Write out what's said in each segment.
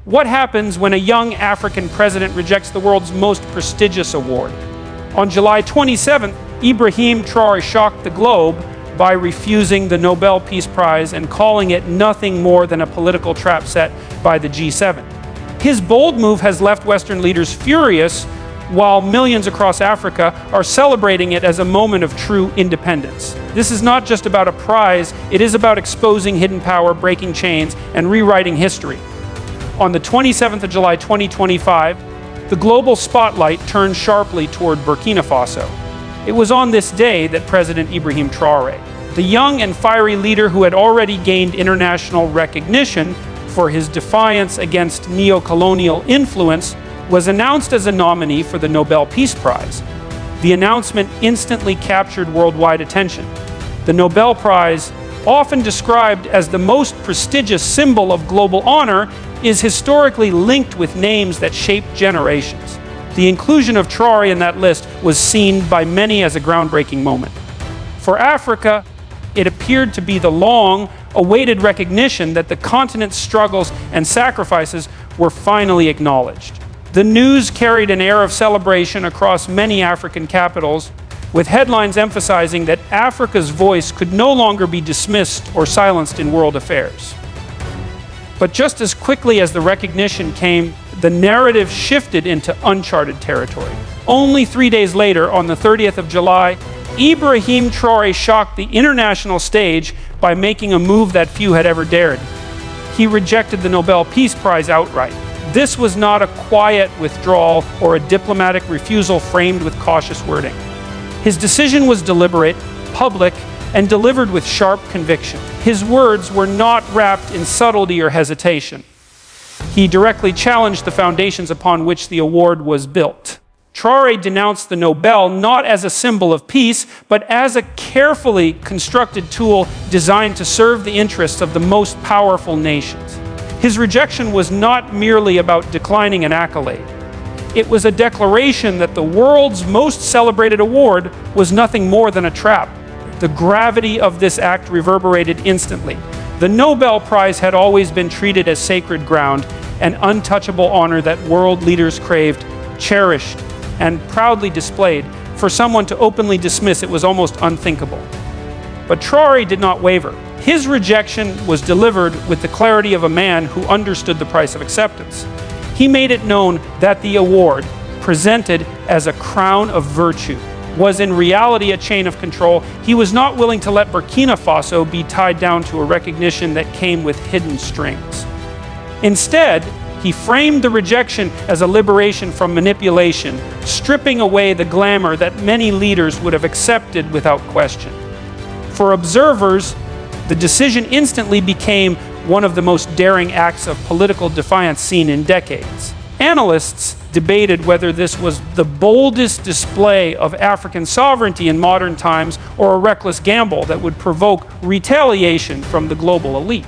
What happens when a young African president rejects the world's most prestigious award? On July 27th, Ibrahim Traoré shocked the globe by refusing the Nobel Peace Prize and calling it nothing more than a political trap set by the G7. His bold move has left Western leaders furious, while millions across Africa are celebrating it as a moment of true independence. This is not just about a prize, it is about exposing hidden power, breaking chains, and rewriting history. On the 27th of July 2025, the global spotlight turned sharply toward Burkina Faso. It was on this day that President Ibrahim Traoré, the young and fiery leader who had already gained international recognition for his defiance against neo-colonial influence, was announced as a nominee for the Nobel Peace Prize. The announcement instantly captured worldwide attention. The Nobel Prize, often described as the most prestigious symbol of global honor, is historically linked with names that shaped generations. The inclusion of Traoré in that list was seen by many as a groundbreaking moment. For Africa, it appeared to be the long-awaited recognition that the continent's struggles and sacrifices were finally acknowledged. The news carried an air of celebration across many African capitals, with headlines emphasizing that Africa's voice could no longer be dismissed or silenced in world affairs. But just as quickly as the recognition came, the narrative shifted into uncharted territory. Only 3 days later, on the 30th of July, Ibrahim Traoré shocked the international stage by making a move that few had ever dared. He rejected the Nobel Peace Prize outright. This was not a quiet withdrawal or a diplomatic refusal framed with cautious wording. His decision was deliberate, public, and delivered with sharp conviction. His words were not wrapped in subtlety or hesitation. He directly challenged the foundations upon which the award was built. Traoré denounced the Nobel not as a symbol of peace, but as a carefully constructed tool designed to serve the interests of the most powerful nations. His rejection was not merely about declining an accolade. It was a declaration that the world's most celebrated award was nothing more than a trap. The gravity of this act reverberated instantly. The Nobel Prize had always been treated as sacred ground, an untouchable honor that world leaders craved, cherished, and proudly displayed. For someone to openly dismiss it was almost unthinkable. But Traoré did not waver. His rejection was delivered with the clarity of a man who understood the price of acceptance. He made it known that the award, presented as a crown of virtue, was in reality a chain of control. He was not willing to let Burkina Faso be tied down to a recognition that came with hidden strings. Instead, he framed the rejection as a liberation from manipulation, stripping away the glamour that many leaders would have accepted without question. For observers, the decision instantly became one of the most daring acts of political defiance seen in decades. Analysts debated whether this was the boldest display of African sovereignty in modern times or a reckless gamble that would provoke retaliation from the global elite.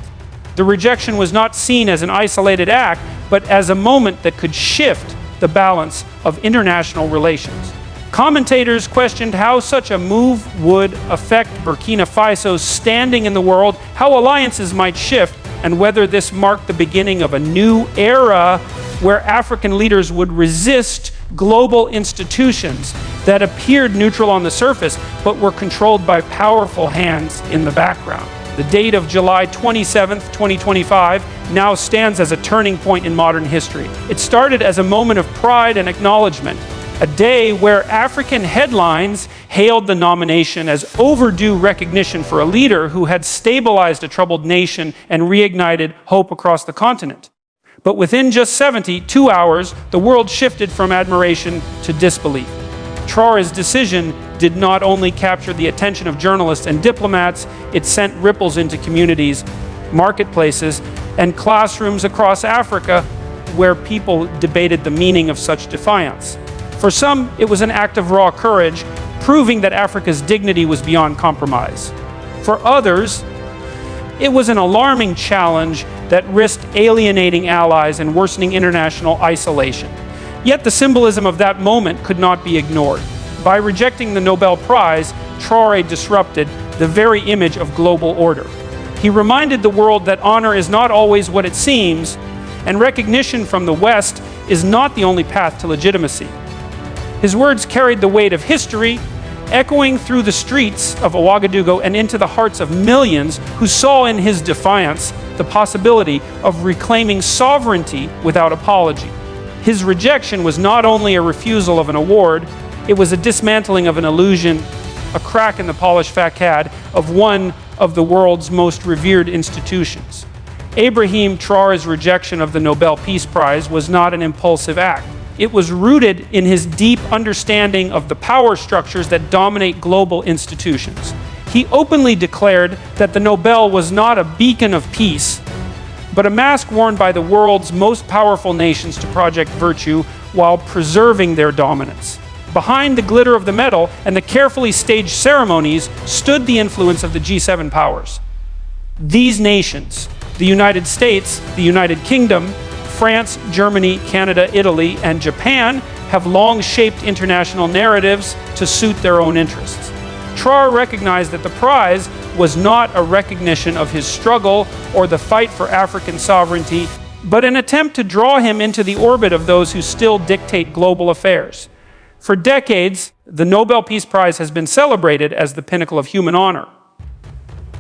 The rejection was not seen as an isolated act, but as a moment that could shift the balance of international relations. Commentators questioned how such a move would affect Burkina Faso's standing in the world, how alliances might shift, and whether this marked the beginning of a new era where African leaders would resist global institutions that appeared neutral on the surface, but were controlled by powerful hands in the background. The date of July 27, 2025, now stands as a turning point in modern history. It started as a moment of pride and acknowledgement, a day where African headlines hailed the nomination as overdue recognition for a leader who had stabilized a troubled nation and reignited hope across the continent. But within just 72 hours, the world shifted from admiration to disbelief. Traoré's decision did not only capture the attention of journalists and diplomats, it sent ripples into communities, marketplaces, and classrooms across Africa where people debated the meaning of such defiance. For some, it was an act of raw courage, proving that Africa's dignity was beyond compromise. For others, it was an alarming challenge that risked alienating allies and worsening international isolation. Yet the symbolism of that moment could not be ignored. By rejecting the Nobel Prize, Traoré disrupted the very image of global order. He reminded the world that honor is not always what it seems, and recognition from the West is not the only path to legitimacy. His words carried the weight of history, echoing through the streets of Ouagadougou and into the hearts of millions who saw in his defiance the possibility of reclaiming sovereignty without apology. His rejection was not only a refusal of an award, it was a dismantling of an illusion, a crack in the polished facade of one of the world's most revered institutions. Ibrahim Traoré's rejection of the Nobel Peace Prize was not an impulsive act. It was rooted in his deep understanding of the power structures that dominate global institutions. He openly declared that the Nobel was not a beacon of peace, but a mask worn by the world's most powerful nations to project virtue while preserving their dominance. Behind the glitter of the medal and the carefully staged ceremonies stood the influence of the G7 powers. These nations, the United States, the United Kingdom, France, Germany, Canada, Italy, and Japan, have long shaped international narratives to suit their own interests. Traoré recognized that the prize was not a recognition of his struggle or the fight for African sovereignty, but an attempt to draw him into the orbit of those who still dictate global affairs. For decades, the Nobel Peace Prize has been celebrated as the pinnacle of human honor.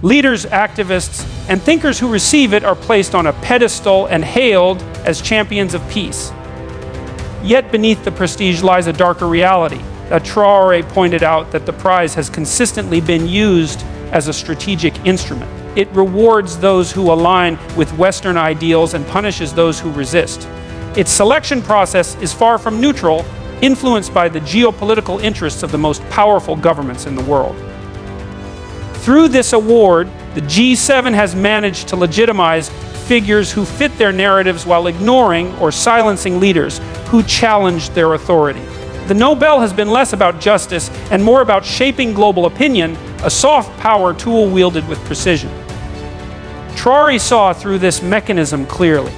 Leaders, activists, and thinkers who receive it are placed on a pedestal and hailed as champions of peace. Yet beneath the prestige lies a darker reality. Traoré pointed out that the prize has consistently been used as a strategic instrument. It rewards those who align with Western ideals and punishes those who resist. Its selection process is far from neutral, influenced by the geopolitical interests of the most powerful governments in the world. Through this award, the G7 has managed to legitimize figures who fit their narratives while ignoring or silencing leaders who challenge their authority. The Nobel has been less about justice and more about shaping global opinion, a soft power tool wielded with precision. Traoré saw through this mechanism clearly.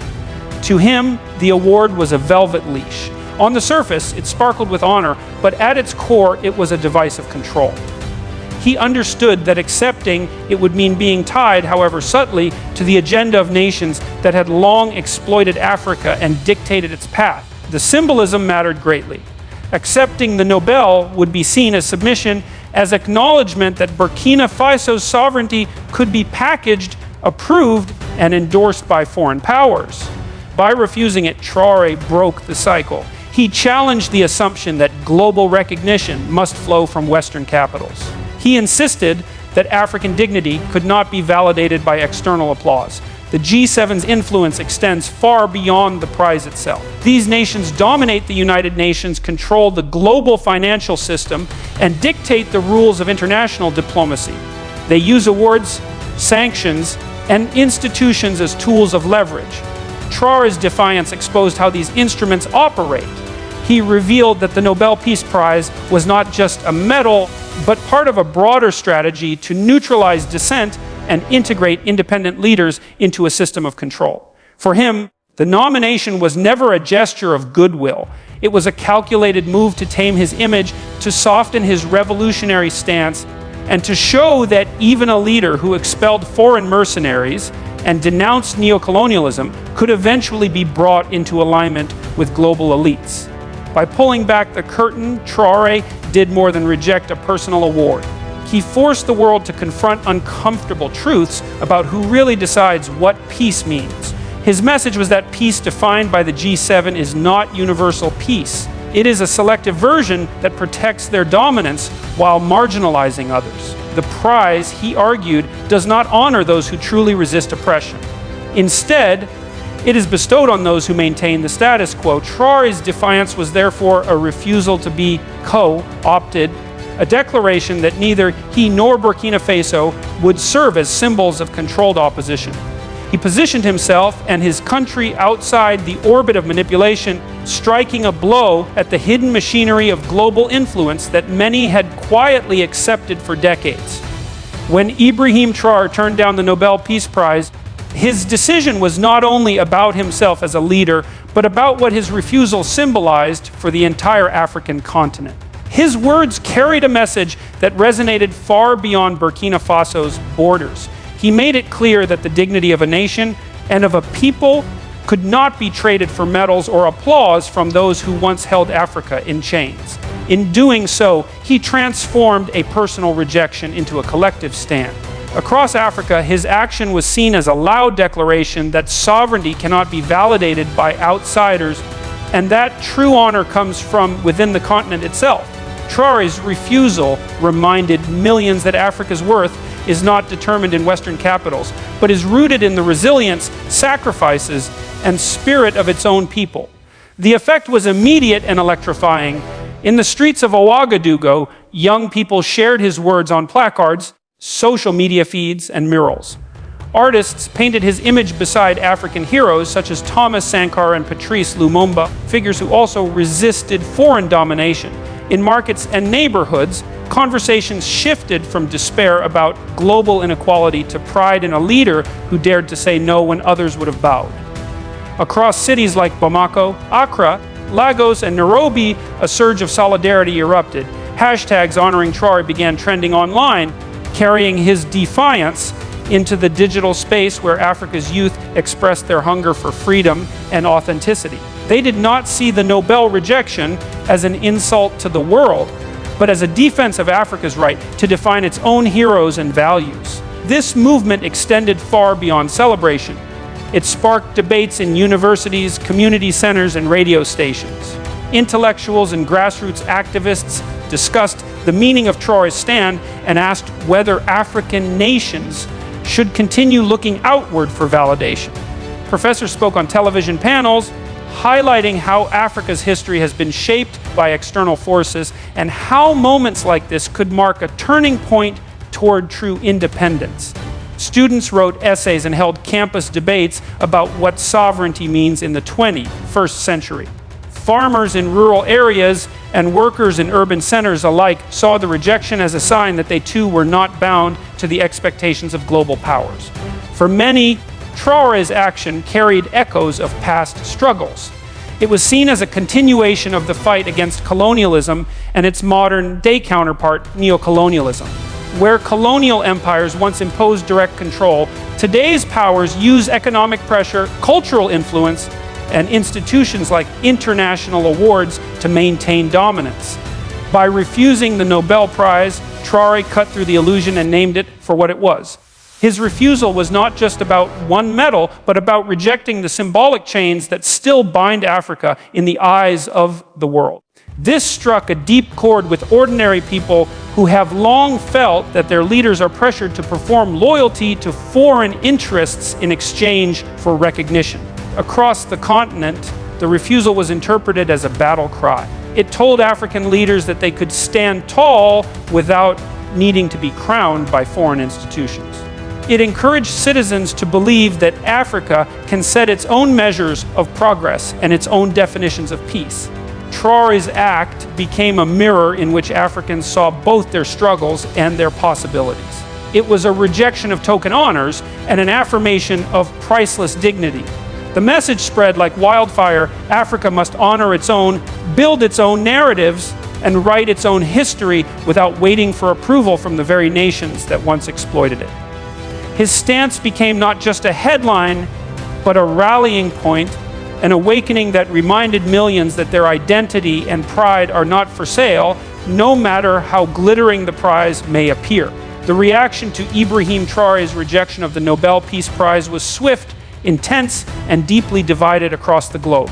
To him, the award was a velvet leash. On the surface, it sparkled with honor, but at its core, it was a device of control. He understood that accepting it would mean being tied, however subtly, to the agenda of nations that had long exploited Africa and dictated its path. The symbolism mattered greatly. Accepting the Nobel would be seen as submission, as acknowledgement that Burkina Faso's sovereignty could be packaged, approved, and endorsed by foreign powers. By refusing it, Traoré broke the cycle. He challenged the assumption that global recognition must flow from Western capitals. He insisted that African dignity could not be validated by external applause. The G7's influence extends far beyond the prize itself. These nations dominate the United Nations, control the global financial system, and dictate the rules of international diplomacy. They use awards, sanctions, and institutions as tools of leverage. Traoré's defiance exposed how these instruments operate. He revealed that the Nobel Peace Prize was not just a medal, but part of a broader strategy to neutralize dissent and integrate independent leaders into a system of control. For him, the nomination was never a gesture of goodwill. It was a calculated move to tame his image, to soften his revolutionary stance, and to show that even a leader who expelled foreign mercenaries and denounced neocolonialism could eventually be brought into alignment with global elites. By pulling back the curtain, Traoré did more than reject a personal award. He forced the world to confront uncomfortable truths about who really decides what peace means. His message was that peace defined by the G7 is not universal peace. It is a selective version that protects their dominance while marginalizing others. The prize, he argued, does not honor those who truly resist oppression. Instead, it is bestowed on those who maintain the status quo. Traoré's defiance was therefore a refusal to be co-opted, a declaration that neither he nor Burkina Faso would serve as symbols of controlled opposition. He positioned himself and his country outside the orbit of manipulation, striking a blow at the hidden machinery of global influence that many had quietly accepted for decades. When Ibrahim Traoré turned down the Nobel Peace Prize, his decision was not only about himself as a leader, but about what his refusal symbolized for the entire African continent. His words carried a message that resonated far beyond Burkina Faso's borders. He made it clear that the dignity of a nation and of a people could not be traded for medals or applause from those who once held Africa in chains. In doing so, he transformed a personal rejection into a collective stand. Across Africa, his action was seen as a loud declaration that sovereignty cannot be validated by outsiders, and that true honor comes from within the continent itself. Traoré's refusal reminded millions that Africa's worth is not determined in Western capitals, but is rooted in the resilience, sacrifices, and spirit of its own people. The effect was immediate and electrifying. In the streets of Ouagadougou, young people shared his words on placards, social media feeds, and murals. Artists painted his image beside African heroes such as Thomas Sankara and Patrice Lumumba, figures who also resisted foreign domination. In markets and neighborhoods, conversations shifted from despair about global inequality to pride in a leader who dared to say no when others would have bowed. Across cities like Bamako, Accra, Lagos, and Nairobi, a surge of solidarity erupted. Hashtags honoring Traoré began trending online, carrying his defiance into the digital space where Africa's youth expressed their hunger for freedom and authenticity. They did not see the Nobel rejection as an insult to the world, but as a defense of Africa's right to define its own heroes and values. This movement extended far beyond celebration. It sparked debates in universities, community centers, and radio stations. Intellectuals and grassroots activists discussed the meaning of Traoré's stand and asked whether African nations should continue looking outward for validation. Professors spoke on television panels, highlighting how Africa's history has been shaped by external forces and how moments like this could mark a turning point toward true independence. Students wrote essays and held campus debates about what sovereignty means in the 21st century. Farmers in rural areas and workers in urban centers alike saw the rejection as a sign that they too were not bound to the expectations of global powers. For many, Traoré's action carried echoes of past struggles. It was seen as a continuation of the fight against colonialism and its modern-day counterpart, neocolonialism. Where colonial empires once imposed direct control, today's powers use economic pressure, cultural influence, and institutions like international awards to maintain dominance. By refusing the Nobel Prize, Traoré cut through the illusion and named it for what it was. His refusal was not just about one medal, but about rejecting the symbolic chains that still bind Africa in the eyes of the world. This struck a deep chord with ordinary people who have long felt that their leaders are pressured to perform loyalty to foreign interests in exchange for recognition. Across the continent, the refusal was interpreted as a battle cry. It told African leaders that they could stand tall without needing to be crowned by foreign institutions. It encouraged citizens to believe that Africa can set its own measures of progress and its own definitions of peace. Traoré's act became a mirror in which Africans saw both their struggles and their possibilities. It was a rejection of token honors and an affirmation of priceless dignity. The message spread like wildfire. Africa must honor its own, build its own narratives, and write its own history without waiting for approval from the very nations that once exploited it. His stance became not just a headline, but a rallying point, an awakening that reminded millions that their identity and pride are not for sale, no matter how glittering the prize may appear. The reaction to Ibrahim Traoré's rejection of the Nobel Peace Prize was swift, intense, and deeply divided across the globe.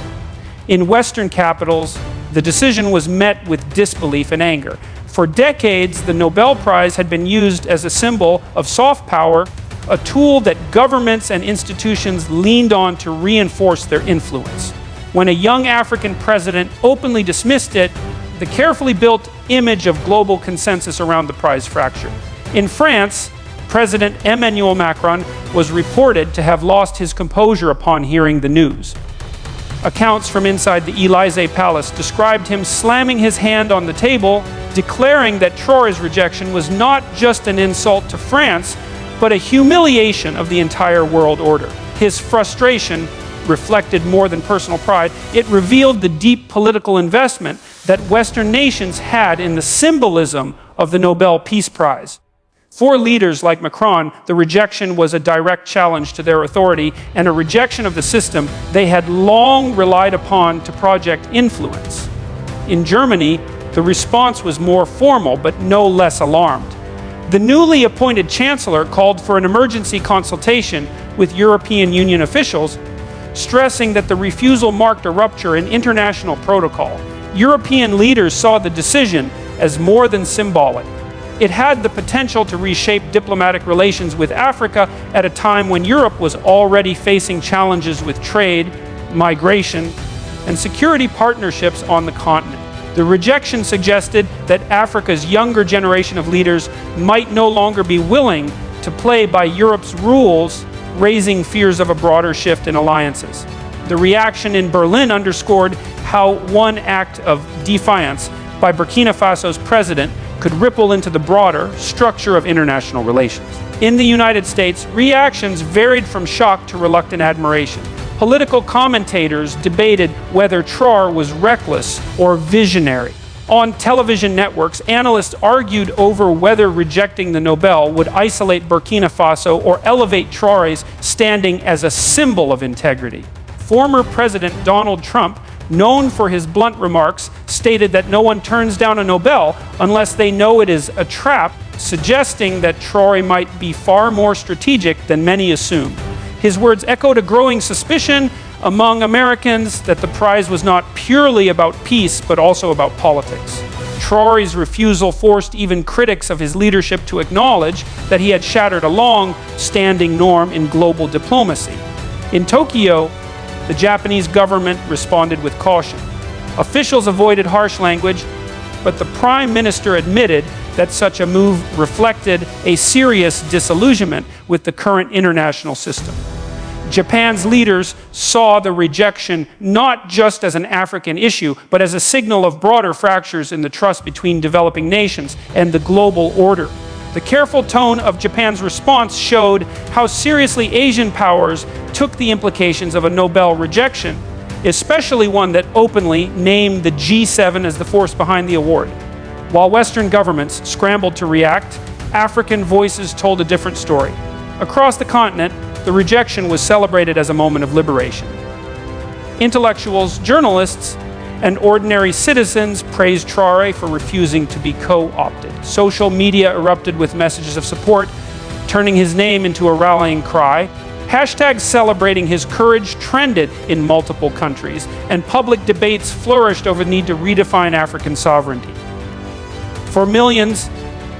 In Western capitals, the decision was met with disbelief and anger. For decades, the Nobel Prize had been used as a symbol of soft power, a tool that governments and institutions leaned on to reinforce their influence. When a young African president openly dismissed it, the carefully built image of global consensus around the prize fractured. In France, President Emmanuel Macron was reported to have lost his composure upon hearing the news. Accounts from inside the Élysée Palace described him slamming his hand on the table, declaring that Traoré's rejection was not just an insult to France, but a humiliation of the entire world order. His frustration reflected more than personal pride. It revealed the deep political investment that Western nations had in the symbolism of the Nobel Peace Prize. For leaders like Macron, the rejection was a direct challenge to their authority and a rejection of the system they had long relied upon to project influence. In Germany, the response was more formal but no less alarmed. The newly appointed chancellor called for an emergency consultation with European Union officials, stressing that the refusal marked a rupture in international protocol. European leaders saw the decision as more than symbolic. It had the potential to reshape diplomatic relations with Africa at a time when Europe was already facing challenges with trade, migration, and security partnerships on the continent. The rejection suggested that Africa's younger generation of leaders might no longer be willing to play by Europe's rules, raising fears of a broader shift in alliances. The reaction in Berlin underscored how one act of defiance by Burkina Faso's president could ripple into the broader structure of international relations. In the United States, reactions varied from shock to reluctant admiration. Political commentators debated whether Traore was reckless or visionary. On television networks, analysts argued over whether rejecting the Nobel would isolate Burkina Faso or elevate Traore's standing as a symbol of integrity. Former President Donald Trump, known for his blunt remarks, stated that no one turns down a Nobel unless they know it is a trap, suggesting that Traore might be far more strategic than many assume. His words echoed a growing suspicion among Americans that the prize was not purely about peace, but also about politics. Traore's refusal forced even critics of his leadership to acknowledge that he had shattered a long-standing norm in global diplomacy. In Tokyo, the Japanese government responded with caution. Officials avoided harsh language, but the Prime Minister admitted that such a move reflected a serious disillusionment with the current international system. Japan's leaders saw the rejection not just as an African issue, but as a signal of broader fractures in the trust between developing nations and the global order. The careful tone of Japan's response showed how seriously Asian powers took the implications of a Nobel rejection, especially one that openly named the G7 as the force behind the award. While Western governments scrambled to react, African voices told a different story. Across the continent, the rejection was celebrated as a moment of liberation. Intellectuals, journalists, and ordinary citizens praised Traore for refusing to be co-opted. Social media erupted with messages of support, turning his name into a rallying cry. Hashtags celebrating his courage trended in multiple countries, and public debates flourished over the need to redefine African sovereignty. For millions,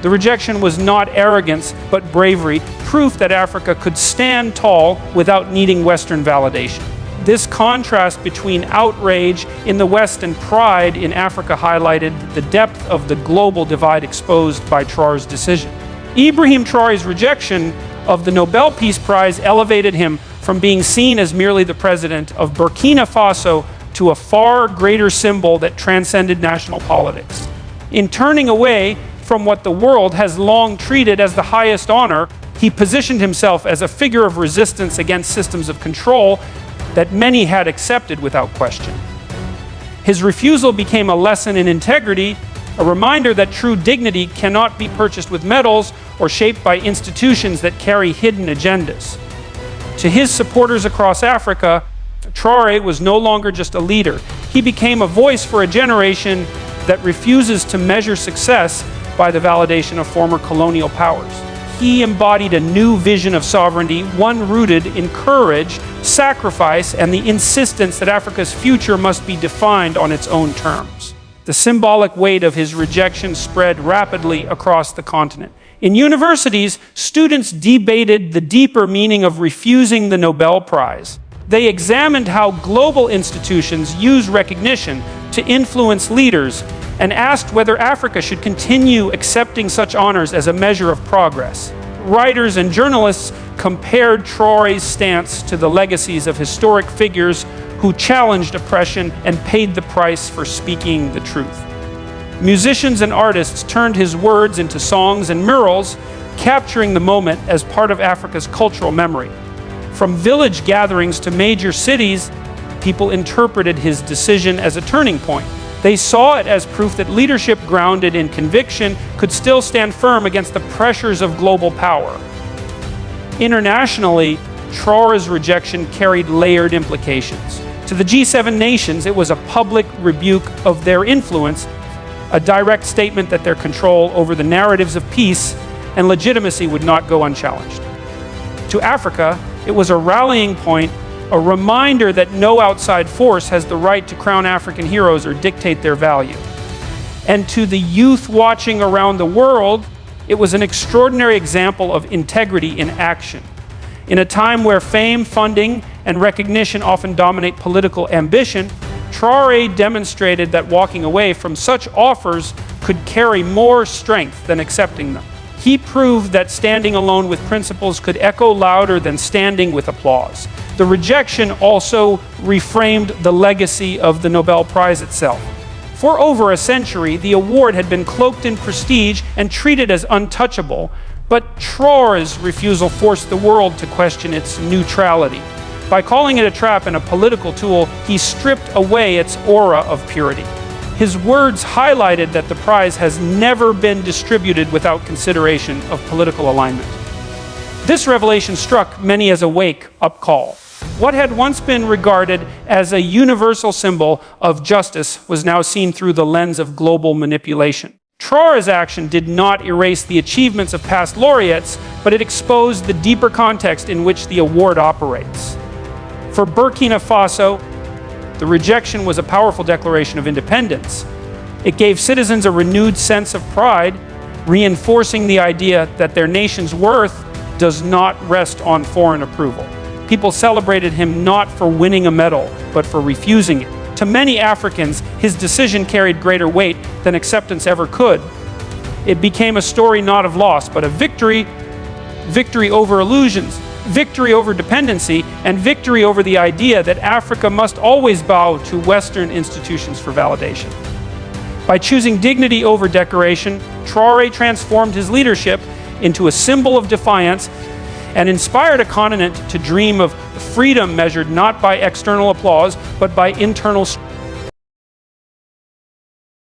the rejection was not arrogance, but bravery, proof that Africa could stand tall without needing Western validation. This contrast between outrage in the West and pride in Africa highlighted the depth of the global divide exposed by Traore's decision. Ibrahim Traoré's rejection of the Nobel Peace Prize elevated him from being seen as merely the president of Burkina Faso to a far greater symbol that transcended national politics. In turning away from what the world has long treated as the highest honor, he positioned himself as a figure of resistance against systems of control that many had accepted without question. His refusal became a lesson in integrity, a reminder that true dignity cannot be purchased with medals or shaped by institutions that carry hidden agendas. To his supporters across Africa, Traore was no longer just a leader. He became a voice for a generation that refuses to measure success by the validation of former colonial powers. He embodied a new vision of sovereignty, one rooted in courage, sacrifice, and the insistence that Africa's future must be defined on its own terms. The symbolic weight of his rejection spread rapidly across the continent. In universities, students debated the deeper meaning of refusing the Nobel Prize. They examined how global institutions use recognition to influence leaders and asked whether Africa should continue accepting such honors as a measure of progress. Writers and journalists compared Traore's stance to the legacies of historic figures who challenged oppression and paid the price for speaking the truth. Musicians and artists turned his words into songs and murals, capturing the moment as part of Africa's cultural memory. From village gatherings to major cities, people interpreted his decision as a turning point. They saw it as proof that leadership grounded in conviction could still stand firm against the pressures of global power. Internationally, Traore's rejection carried layered implications. To the G7 nations, it was a public rebuke of their influence, a direct statement that their control over the narratives of peace and legitimacy would not go unchallenged. To Africa, it was a rallying point, a reminder that no outside force has the right to crown African heroes or dictate their value. And to the youth watching around the world, it was an extraordinary example of integrity in action. In a time where fame, funding, and recognition often dominate political ambition, Traoré demonstrated that walking away from such offers could carry more strength than accepting them. He proved that standing alone with principles could echo louder than standing with applause. The rejection also reframed the legacy of the Nobel Prize itself. For over a century, the award had been cloaked in prestige and treated as untouchable, but Traoré's refusal forced the world to question its neutrality. By calling it a trap and a political tool, he stripped away its aura of purity. His words highlighted that the prize has never been distributed without consideration of political alignment. This revelation struck many as a wake-up call. What had once been regarded as a universal symbol of justice was now seen through the lens of global manipulation. Traoré's action did not erase the achievements of past laureates, but it exposed the deeper context in which the award operates. For Burkina Faso, the rejection was a powerful declaration of independence. It gave citizens a renewed sense of pride, reinforcing the idea that their nation's worth does not rest on foreign approval. People celebrated him not for winning a medal, but for refusing it. To many Africans, his decision carried greater weight than acceptance ever could. It became a story not of loss, but of victory, victory over illusions, victory over dependency, and victory over the idea that Africa must always bow to Western institutions for validation. By choosing dignity over decoration, Traoré transformed his leadership into a symbol of defiance and inspired a continent to dream of freedom measured not by external applause, but by internal strength.